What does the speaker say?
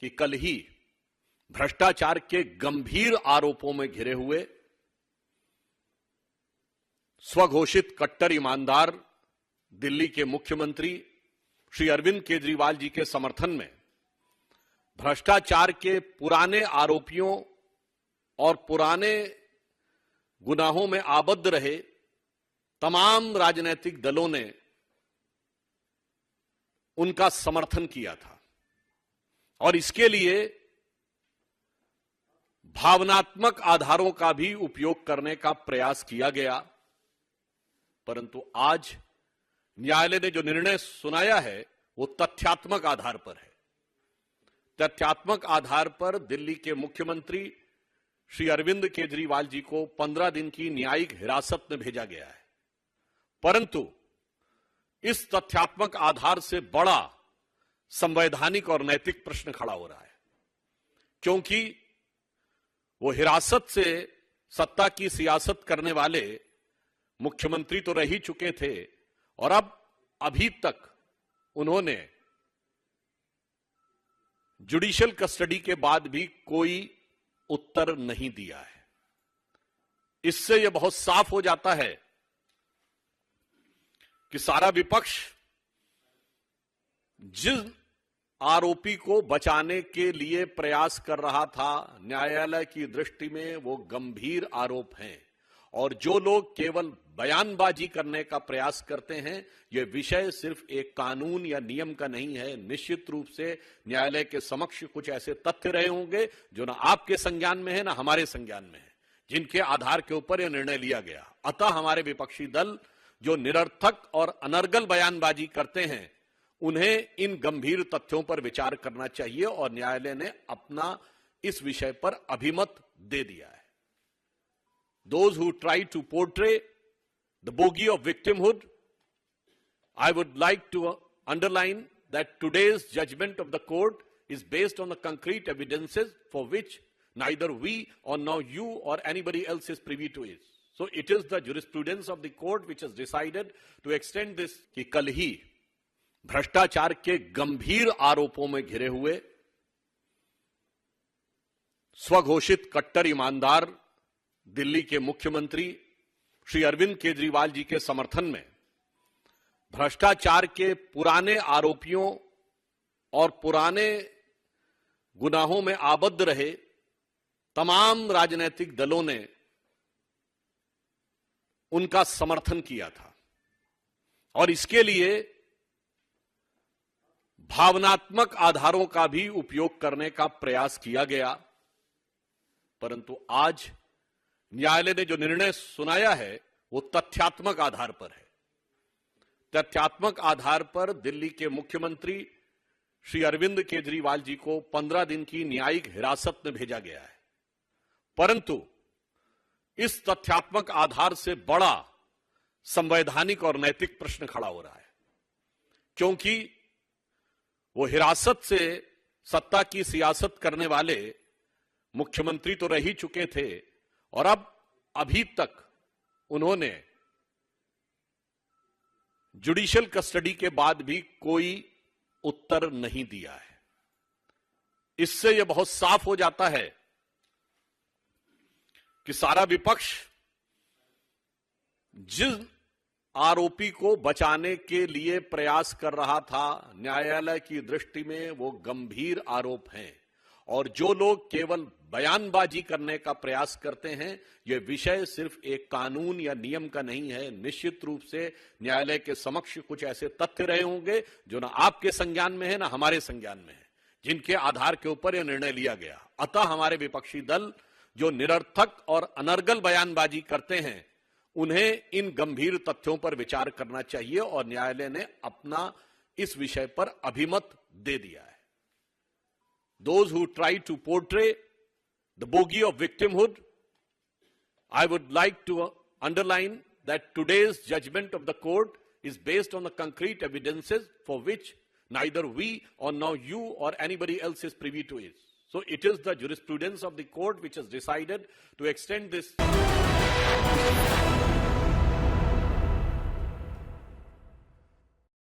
कि कल ही भ्रष्टाचार के गंभीर आरोपों में घिरे हुए स्वघोषित कट्टर ईमानदार दिल्ली के मुख्यमंत्री श्री अरविंद केजरीवाल जी के समर्थन में भ्रष्टाचार के पुराने आरोपियों और पुराने गुनाहों में आबद्ध रहे तमाम राजनीतिक दलों ने उनका समर्थन किया था और इसके लिए भावनात्मक आधारों का भी उपयोग करने का प्रयास किया गया। परंतु आज न्यायालय ने जो निर्णय सुनाया है वो तथ्यात्मक आधार पर है। तथ्यात्मक आधार पर दिल्ली के मुख्यमंत्री श्री अरविंद केजरीवाल जी को 15 दिन की न्यायिक हिरासत में भेजा गया है। परंतु इस तथ्यात्मक आधार से बड़ा संवैधानिक और नैतिक प्रश्न खड़ा हो रहा है, क्योंकि वो हिरासत से सत्ता की सियासत करने वाले मुख्यमंत्री तो रह ही चुके थे और अब अभी तक उन्होंने जुडिशियल कस्टडी के बाद भी कोई उत्तर नहीं दिया है। इससे यह बहुत साफ हो जाता है कि सारा विपक्ष जिस आरोपी को बचाने के लिए प्रयास कर रहा था, न्यायालय की दृष्टि में वो गंभीर आरोप हैं और जो लोग केवल बयानबाजी करने का प्रयास करते हैं, यह विषय सिर्फ एक कानून या नियम का नहीं है। निश्चित रूप से न्यायालय के समक्ष कुछ ऐसे तथ्य रहे होंगे जो ना आपके संज्ञान में है ना हमारे संज्ञान में है, जिनके आधार के ऊपर यह निर्णय लिया गया। अतः हमारे विपक्षी दल जो निरर्थक और अनर्गल बयानबाजी करते हैं, उन्हें इन गंभीर तथ्यों पर विचार करना चाहिए और न्यायालय ने अपना इस विषय पर अभिमत दे दिया है। Those who try to portray the bogey of victimhood, I would like to underline that today's judgment of the court is based on the concrete evidences for which neither we or now you or anybody else is privy to it. So it is the jurisprudence of the court which has decided to extend this कि कल ही भ्रष्टाचार के गंभीर आरोपों में घिरे हुए स्वघोषित कट्टर ईमानदार दिल्ली के मुख्यमंत्री श्री अरविंद केजरीवाल जी के समर्थन में भ्रष्टाचार के पुराने आरोपियों और पुराने गुनाहों में आबद्ध रहे तमाम राजनीतिक दलों ने उनका समर्थन किया था और इसके लिए भावनात्मक आधारों का भी उपयोग करने का प्रयास किया गया। परंतु आज न्यायालय ने जो निर्णय सुनाया है वो तथ्यात्मक आधार पर है। तथ्यात्मक आधार पर दिल्ली के मुख्यमंत्री श्री अरविंद केजरीवाल जी को 15 दिन की न्यायिक हिरासत में भेजा गया है। परंतु इस तथ्यात्मक आधार से बड़ा संवैधानिक और नैतिक प्रश्न खड़ा हो रहा है, क्योंकि वो हिरासत से सत्ता की सियासत करने वाले मुख्यमंत्री तो रह ही चुके थे और अब अभी तक उन्होंने जुडिशियल कस्टडी के बाद भी कोई उत्तर नहीं दिया है। इससे यह बहुत साफ हो जाता है कि सारा विपक्ष जिस आरोपी को बचाने के लिए प्रयास कर रहा था, न्यायालय की दृष्टि में वो गंभीर आरोप हैं और जो लोग केवल बयानबाजी करने का प्रयास करते हैं, यह विषय सिर्फ एक कानून या नियम का नहीं है। निश्चित रूप से न्यायालय के समक्ष कुछ ऐसे तथ्य रहे होंगे जो ना आपके संज्ञान में है ना हमारे संज्ञान में है, जिनके आधार के ऊपर यह निर्णय लिया गया। अतः हमारे विपक्षी दल जो निरर्थक और अनर्गल बयानबाजी करते हैं, उन्हें इन गंभीर तथ्यों पर विचार करना चाहिए और न्यायालय ने अपना इस विषय पर अभिमत दे दिया है। Those who try to portray the bogey of victimhood, I would like to underline that today's judgment of the court is based on the concrete evidences for which neither we or now you or anybody else is privy to it. So it is the jurisprudence of the court which has decided to extend this